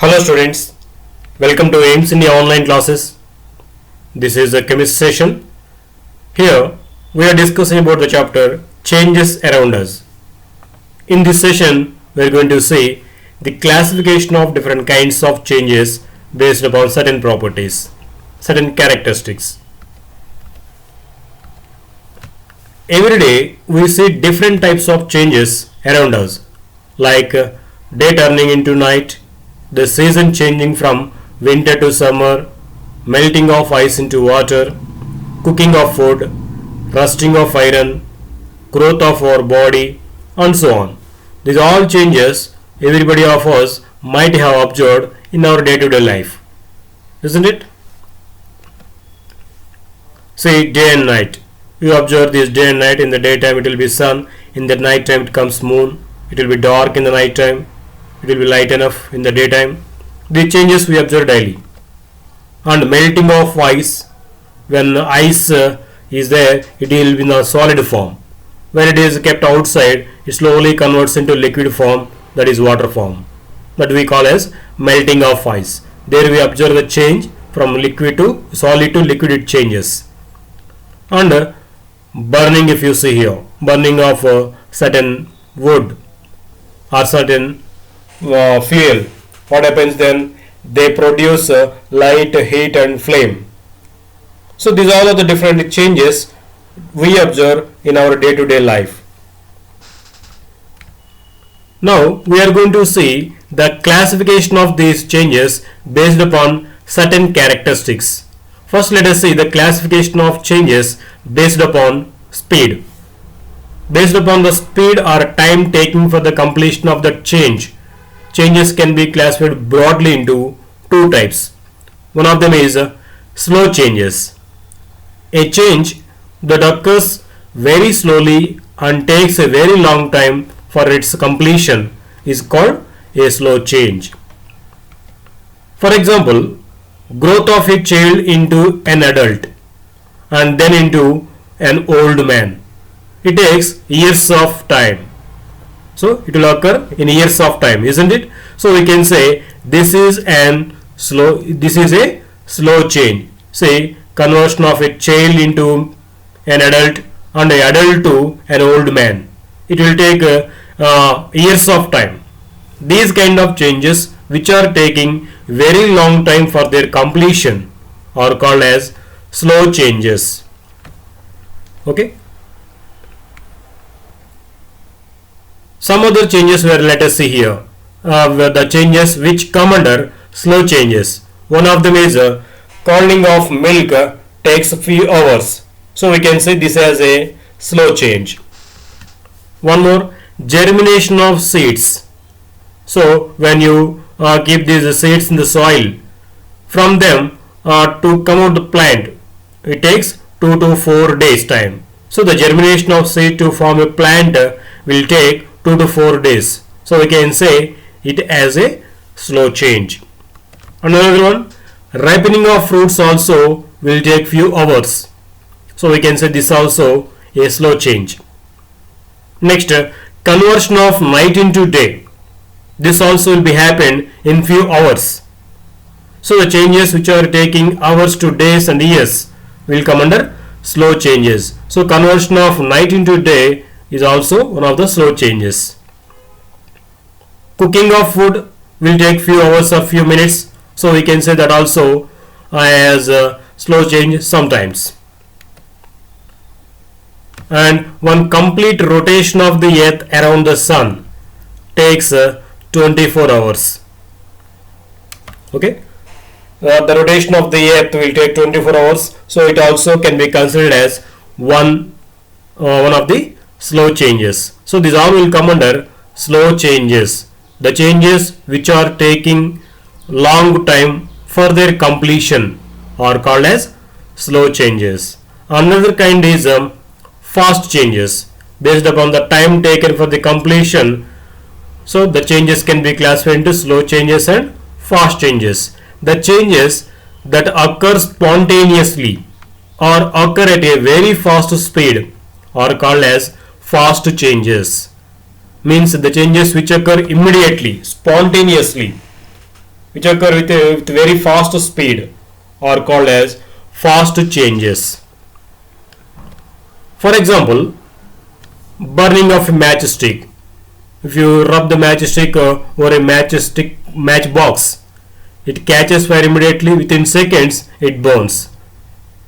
Hello students, welcome to AIMS India online classes. This is a chemistry session. Here we are discussing about the chapter changes around us. In this session we are going to see the classification of different kinds of changes based upon certain properties, certain characteristics. Every day we see different types of changes around us, like day turning into night, the season changing from winter to summer, melting of ice into water, cooking of food, rusting of iron, growth of our body, and so on. These all changes everybody of us might have observed in our day-to-day life, isn't it? See, day and night. You observe this day and night. In the daytime it will be sun, in the night time it comes moon, it will be dark in the night time, it will be light enough in the daytime. The changes we observe daily. And melting of ice, when ice is there, it will be in a solid form. When it is kept outside, it slowly converts into liquid form, that is water form, that we call as melting of ice. There we observe the change from liquid to solid to liquid, it changes. And burning, if you see here, burning of certain wood or certain fuel, what happens then? They produce light, heat and flame. So these are all the different changes we observe in our day-to-day life. Now we are going to see the classification of these changes based upon certain characteristics. First, let us see the classification of changes based upon speed. Based upon the speed or time taken for the completion of the change, changes can be classified broadly into two types. One of them is slow changes. A change that occurs very slowly and takes a very long time for its completion is called a slow change. For example, growth of a child into an adult and then into an old man. It takes years of time. So it will occur in years of time, isn't it? So we can say this is a slow change. Say conversion of a child into an adult and an adult to an old man. It will take years of time. These kind of changes which are taking very long time for their completion are called as slow changes. Okay. Some other changes were, let us see here, the changes which come under slow changes. One of them is curdling of milk takes a few hours. So we can say this as a slow change. One more, germination of seeds. So when you keep these seeds in the soil, from them to come out the plant, it takes 2 to 4 days time. So the germination of seed to form a plant will take 2 to 4 days. So we can say it as a slow change. Another one, ripening of fruits also will take few hours. So we can say this also a slow change. Next, conversion of night into day. This also will be happened in few hours. So the changes which are taking hours to days and years will come under slow changes. So conversion of night into day is also one of the slow changes. Cooking of food will take few hours or few minutes. So we can say that also as a slow change sometimes. And one complete rotation of the earth around the sun takes 24 hours. Okay. The rotation of the earth will take 24 hours. So it also can be considered as one of the slow changes. So these all will come under slow changes. The changes which are taking long time for their completion are called as slow changes. Another kind is fast changes based upon the time taken for the completion. So the changes can be classified into slow changes and fast changes. The changes that occur spontaneously or occur at a very fast speed are called as fast changes. Means the changes which occur immediately, spontaneously. which occur with very fast speed are called as fast changes. For example, burning of a matchstick. If you rub the matchstick over a matchbox, it catches fire immediately. Within seconds, it burns,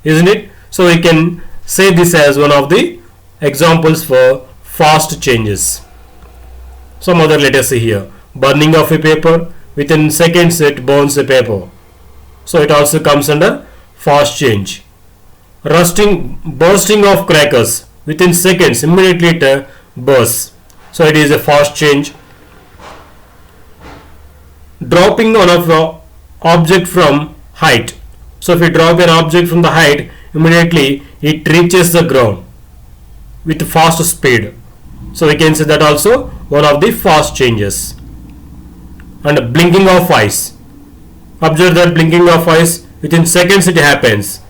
isn't it? So we can say this as one of the examples for fast changes. Some other, let us see here. Burning of a paper, within seconds it burns the paper. So it also comes under fast change. Bursting of crackers, within seconds, immediately it bursts. So it is a fast change. Dropping on an object from height. So if you drop an object from the height, immediately it reaches the ground with fast speed. So we can say that also one of the fast changes. And blinking of eyes. Observe that blinking of eyes, within seconds it happens,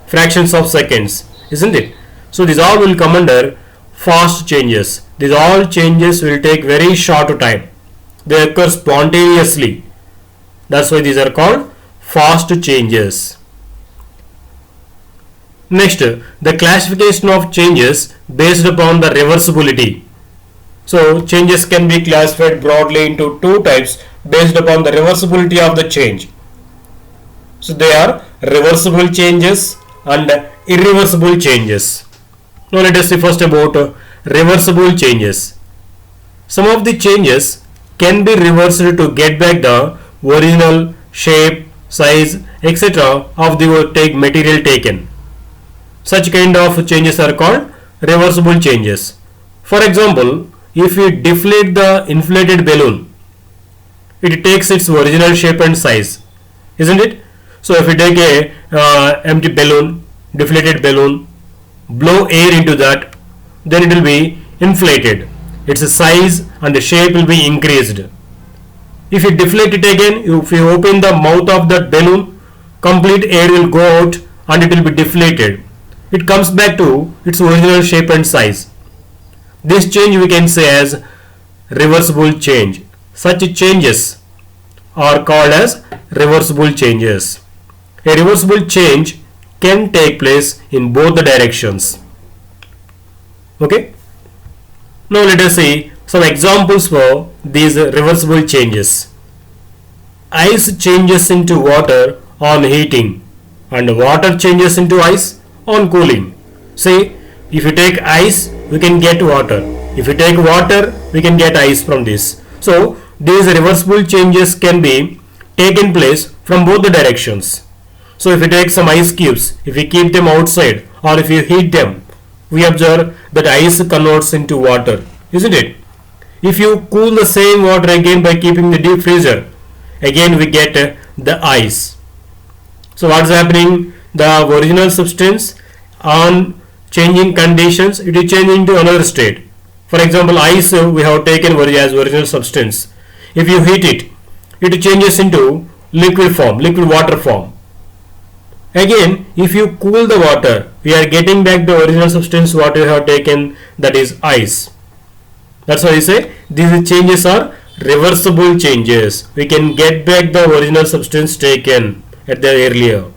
fractions of seconds, isn't it? So these all will come under fast changes. These all changes will take very short time. They occur spontaneously. That's why these are called fast changes. Next, the classification of changes based upon the reversibility. So changes can be classified broadly into two types based upon the reversibility of the change. So they are reversible changes and irreversible changes. Now let us see first about reversible changes. Some of the changes can be reversed to get back the original shape, size, etc. of the material taken. Such kind of changes are called reversible changes. For example, if you deflate the inflated balloon, it takes its original shape and size, isn't it? So if you take a empty balloon, deflated balloon, blow air into that, then it will be inflated. Its size and the shape will be increased. If you deflate it again, if you open the mouth of that balloon, complete air will go out and it will be deflated. It comes back to its original shape and size. This change we can say as reversible change. Such changes are called as reversible changes. A reversible change can take place in both the directions. Okay. Now let us see some examples for these reversible changes. Ice changes into water on heating and water changes into ice on cooling. Say if you take ice, we can get water. If you take water, we can get ice from this. So these reversible changes can be taken place from both the directions. So if you take some ice cubes, if you keep them outside or if you heat them, we observe that ice converts into water, isn't it? If you cool the same water again by keeping the deep freezer, again we get the ice. So what is happening? The original substance on changing conditions, it is changing to another state. For example, ice we have taken as original substance. If you heat it, it changes into liquid form, liquid water form. Again, if you cool the water, we are getting back the original substance what we have taken, that is ice. That's why we say these changes are reversible changes. We can get back the original substance taken at the earlier.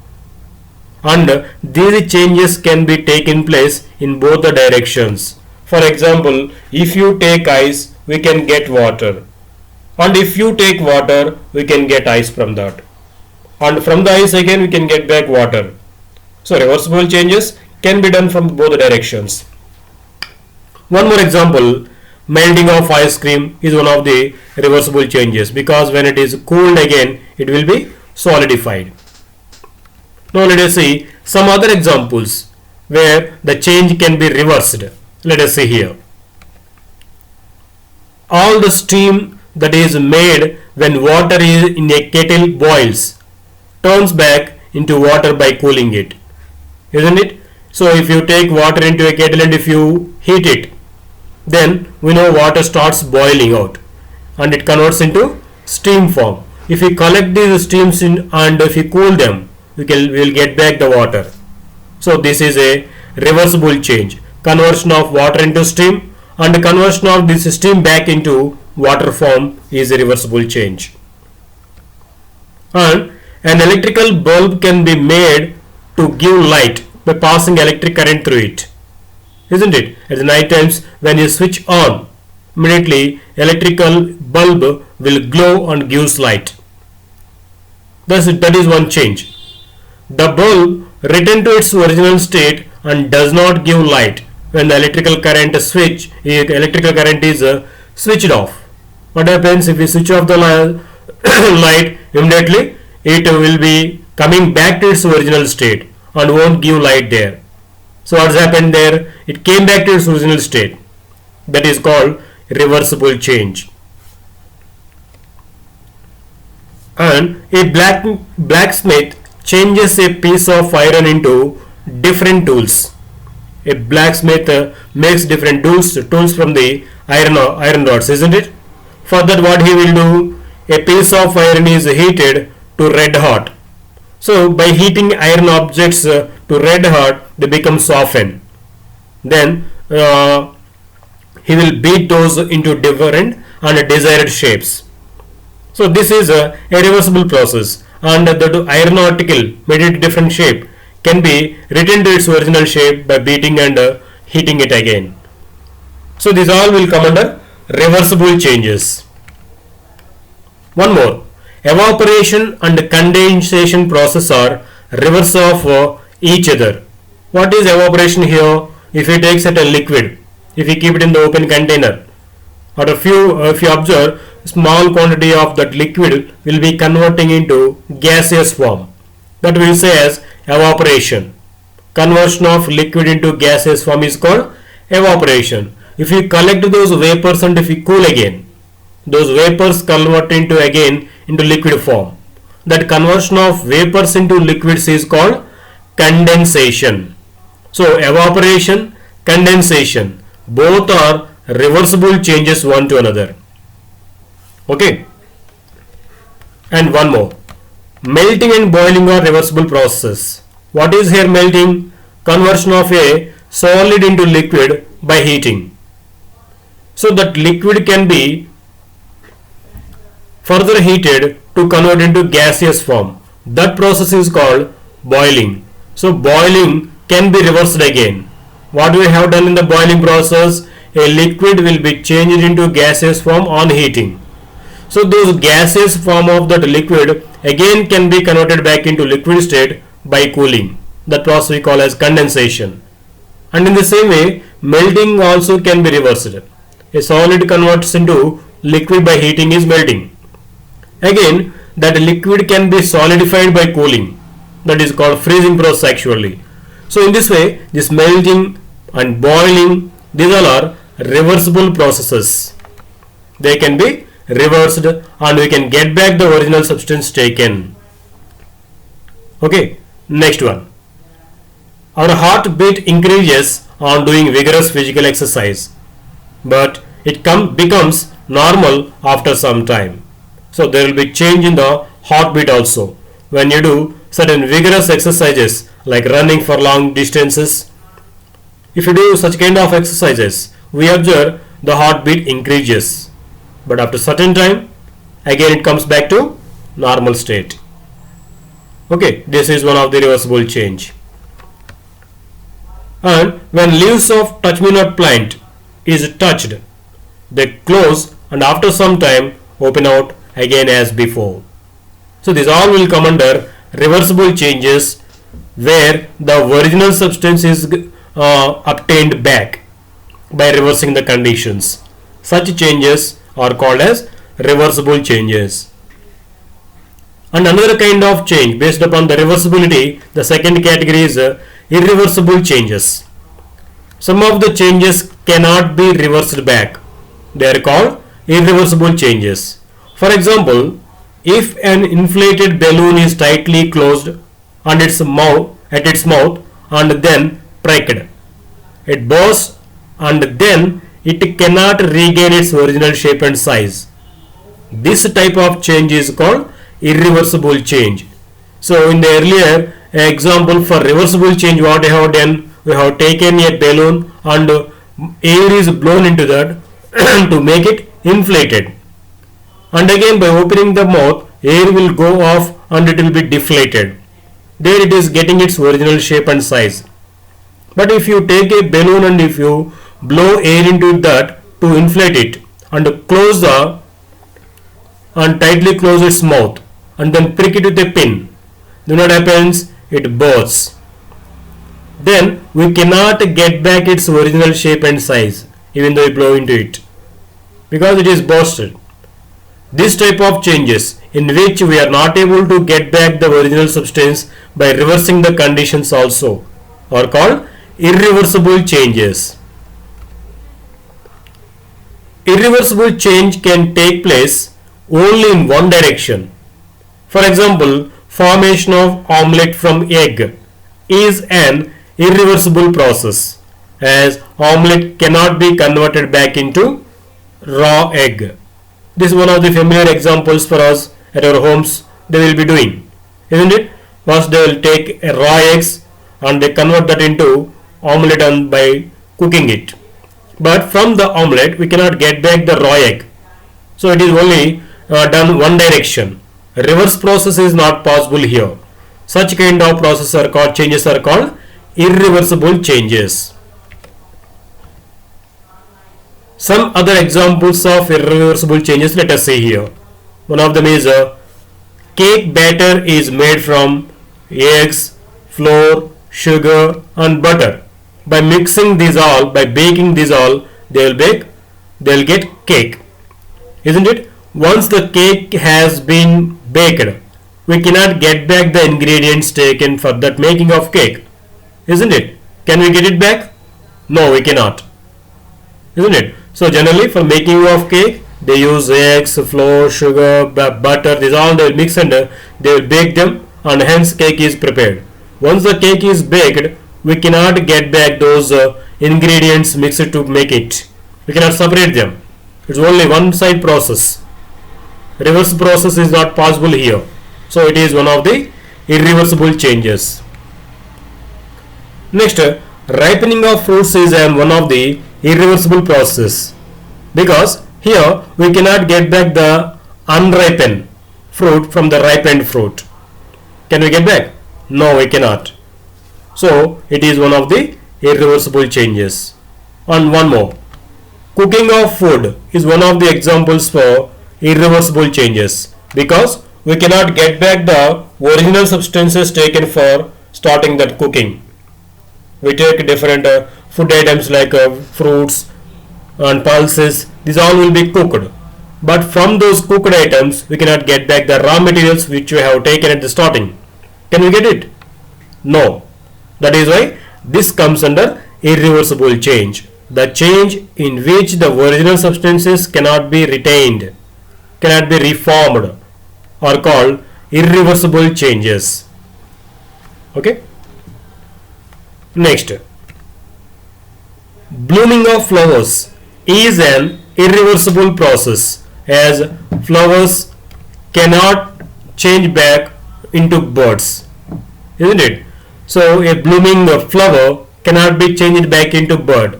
And these changes can be taken place in both the directions. For example, if you take ice, we can get water. And if you take water, we can get ice from that. And from the ice again we can get back water. So reversible changes can be done from both the directions. One more example, melting of ice cream is one of the reversible changes, because when it is cooled again it will be solidified. Now let us see some other examples where the change can be reversed. Let us see here. All the steam that is made when water is in a kettle boils turns back into water by cooling it, isn't it? So if you take water into a kettle and if you heat it, then we know water starts boiling out and it converts into steam form. If we collect these steams and if we cool them, we will get back the water. So this is a reversible change, conversion of water into steam, and the conversion of this steam back into water form is a reversible change. And an electrical bulb can be made to give light by passing electric current through it, isn't it? At the night times when you switch on, immediately electrical bulb will glow and gives light. That is one change. The bulb returns to its original state and does not give light when the electrical current is switched off. What happens if we switch off the light? Immediately it will be coming back to its original state and won't give light there. So what's happened there? It came back to its original state. That is called reversible change. And a blacksmith changes a piece of iron into different tools. A blacksmith makes different tools from the iron rods, isn't it? For that, what he will do, a piece of iron is heated to red hot. So by heating iron objects to red hot, they become softened. Then he will beat those into different and desired shapes. So this is a reversible process, and the iron article made it different shape can be returned to its original shape by beating and heating it again. So these all will come under reversible changes. One more, evaporation and condensation process are reverse of each other. What is evaporation here? If you take certain liquid, if you keep it in the open container, or if you observe, small quantity of that liquid will be converting into gaseous form. That we will say as evaporation. Conversion of liquid into gaseous form is called evaporation. If you collect those vapors and if you cool again, those vapors convert into liquid form. That conversion of vapors into liquids is called condensation. So evaporation, condensation, both are reversible changes one to another. Okay. And one more, melting and boiling are reversible processes. What is here melting? Conversion of a solid into liquid by heating. So that liquid can be further heated to convert into gaseous form. That process is called boiling. So boiling can be reversed again. What we have done in the boiling process? A liquid will be changed into gaseous form on heating. So those gaseous form of that liquid again can be converted back into liquid state by cooling. That process we call as condensation. And in the same way, melting also can be reversed. A solid converts into liquid by heating is melting. Again, that liquid can be solidified by cooling. That is called freezing process actually. So in this way, this melting and boiling, these all are reversible processes. They can be reversed and we can get back the original substance taken. Okay, next one. Our heartbeat increases on doing vigorous physical exercise, but it becomes normal after some time. So there will be change in the heartbeat also when you do certain vigorous exercises like running for long distances. If you do such kind of exercises, we observe the heartbeat increases, but after certain time again it comes back to normal state. Okay, this is one of the reversible change. And when leaves of touch-me-not plant is touched, they close and after some time open out again as before. So these all will come under reversible changes where the original substance is obtained back by reversing the conditions. Such changes are called as reversible changes. And another kind of change based upon the reversibility, the second category is irreversible changes. Some of the changes cannot be reversed back. They are called irreversible changes. For example, if an inflated balloon is tightly closed at its mouth and then pricked, it bursts and then it cannot regain its original shape and size. This type of change is called irreversible change. So in the earlier example for reversible change, what we have done, we have taken a balloon and air is blown into that to make it inflated, and again by opening the mouth air will go off and it will be deflated. There it is getting its original shape and size. But if you take a balloon and if you blow air into that to inflate it and tightly close its mouth and then prick it with a pin, then what happens? It bursts. Then we cannot get back its original shape and size even though we blow into it because it is bursted. This type of changes in which we are not able to get back the original substance by reversing the conditions also are called irreversible changes. Irreversible change can take place only in one direction. For example, formation of omelette from egg is an irreversible process as omelette cannot be converted back into raw egg. This is one of the familiar examples for us at our homes they will be doing, isn't it? First they will take a raw eggs and they convert that into omelette and by cooking it. But from the omelette we cannot get back the raw egg. So it is only done one direction. Reverse process is not possible here. Such kind of process are called changes are called irreversible changes. Some other examples of irreversible changes let us see here. One of them is cake batter is made from eggs, flour, sugar and butter. By mixing these all, by baking these all, they will get cake, isn't it? Once the cake has been baked, we cannot get back the ingredients taken for that making of cake, isn't it? Can we get it back? No, we cannot, isn't it? So generally for making of cake they use eggs, flour, sugar, butter, these all they will mix and they will bake them and hence cake is prepared. Once the cake is baked, we cannot get back those ingredients mixed to make it. We cannot separate them. It's only one side process. Reverse process is not possible here. So it is one of the irreversible changes. Next, ripening of fruits is one of the irreversible process because here we cannot get back the unripened fruit from the ripened fruit. Can we get back? No, we cannot. So it is one of the irreversible changes. And one more, cooking of food is one of the examples for irreversible changes because we cannot get back the original substances taken for starting that cooking. We take different food items like fruits and pulses, these all will be cooked, but from those cooked items we cannot get back the raw materials which we have taken at the starting. Can we get it? No. That is why this comes under irreversible change. The change in which the original substances cannot be retained, cannot be reformed, are called irreversible changes. Okay. Next, blooming of flowers is an irreversible process as flowers cannot change back into buds, isn't it? So a blooming flower cannot be changed back into bud.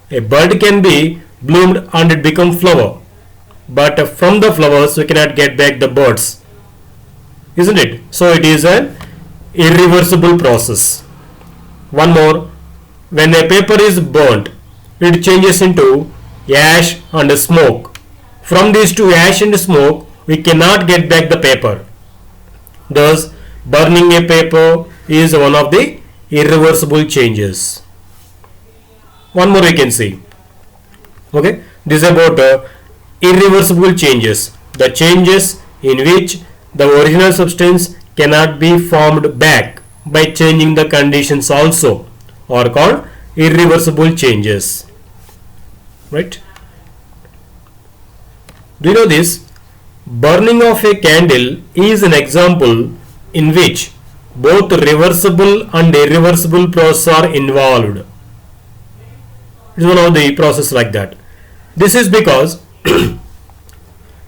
A bud can be bloomed and it become flower, but from the flowers we cannot get back the buds, isn't it? So it is an irreversible process. One more, when a paper is burnt, it changes into ash and smoke. From these two, ash and smoke, we cannot get back the paper. Thus, burning a paper is one of the irreversible changes. One more we can see. Okay, this is about irreversible changes. The changes in which the original substance cannot be formed back by changing the conditions also are called irreversible changes. Right? Do you know this? Burning of a candle is an example in which both reversible and irreversible processes are involved. It is one of the process like that. This is because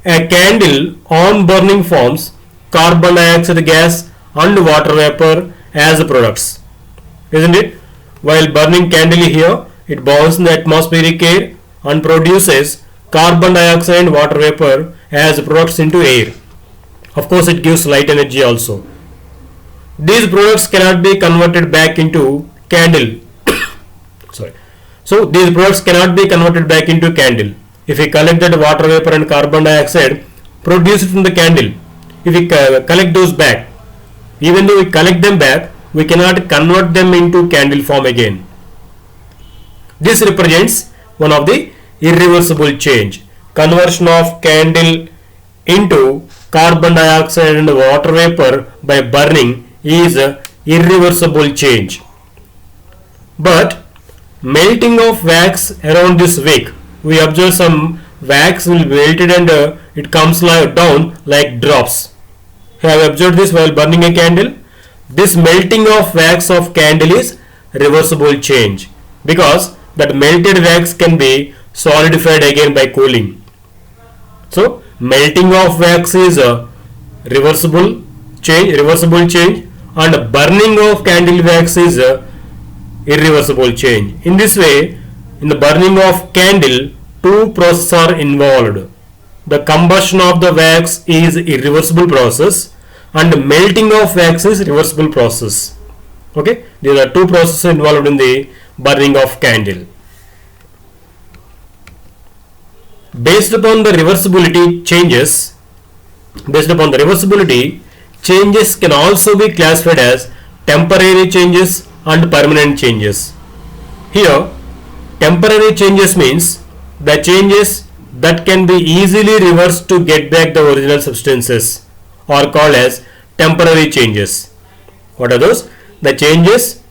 a candle on burning forms carbon dioxide gas and water vapor as products, isn't it? While burning candle here, it burns in the atmospheric air and produces carbon dioxide and water vapor as products into air. Of course, it gives light energy also. These products cannot be converted back into candle. Sorry. So these products cannot be converted back into candle. If we collect that water vapor and carbon dioxide produced from the candle, if we collect those back, even though we collect them back, we cannot convert them into candle form again. This represents one of the irreversible change. Conversion of candle into carbon dioxide and water vapor by burning is a irreversible change. But melting of wax around this wick, we observe some wax will be melted and it comes down like drops. Have you observed this while burning a candle? This melting of wax of candle is reversible change, because that melted wax can be solidified again by cooling. So melting of wax is a reversible change, and burning of candle wax is a irreversible change. In this way, in the burning of candle, two processes are involved. The combustion of the wax is irreversible process, and melting of wax is reversible process. Okay, these are two processes involved in the burning of candle. Based upon the reversibility changes, changes can also be classified as temporary changes and permanent changes. Here, temporary changes means the changes that can be easily reversed to get back the original substances are called as temporary changes. What are those? The changes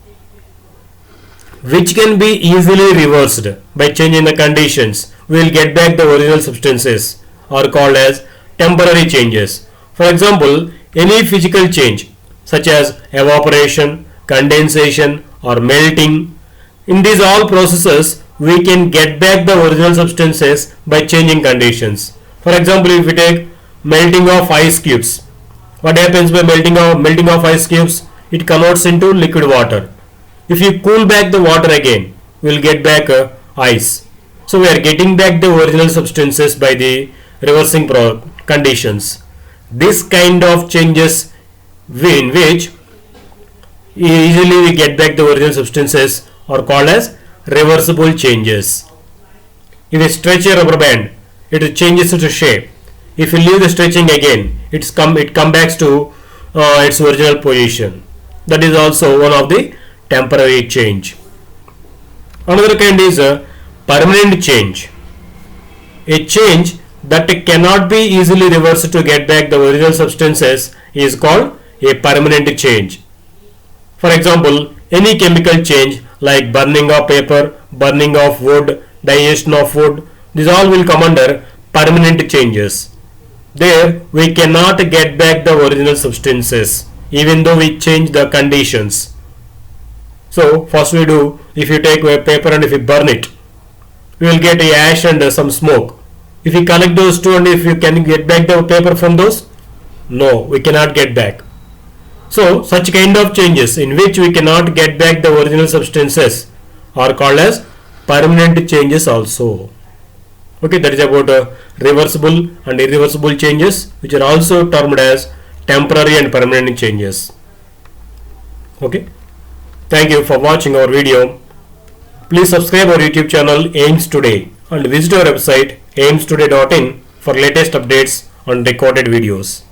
which can be easily reversed by changing the conditions, we will get back the original substances, are called as temporary changes. For example, any physical change such as evaporation, condensation or melting, in these all processes we can get back the original substances by changing conditions. For example, if we take melting of ice cubes, what happens by melting of ice cubes? It converts into liquid water. If you cool back the water again, we will get back ice. So we are getting back the original substances by the reversing conditions. This kind of changes in which easily we get back the original substances are called as reversible changes. If you stretch a rubber band, it changes its shape. If you leave the stretching again, it comes back to its original position. That is also one of the temporary change. Another kind is a permanent change. A change that cannot be easily reversed to get back the original substances is called a permanent change. For example, any chemical change like burning of paper, burning of wood, digestion of food, these all will come under permanent changes. There we cannot get back the original substances even though we change the conditions. So first we do, if you take a paper and if you burn it, we will get a ash and some smoke. If you collect those two and if you can get back the paper from those, no, we cannot get back. So such kind of changes in which we cannot get back the original substances are called as permanent changes also. Okay, that is about reversible and irreversible changes, which are also termed as temporary and permanent changes. Okay, thank you for watching our video. Please subscribe our YouTube channel AIIMS Today and visit our website aimstoday.in for latest updates on recorded videos.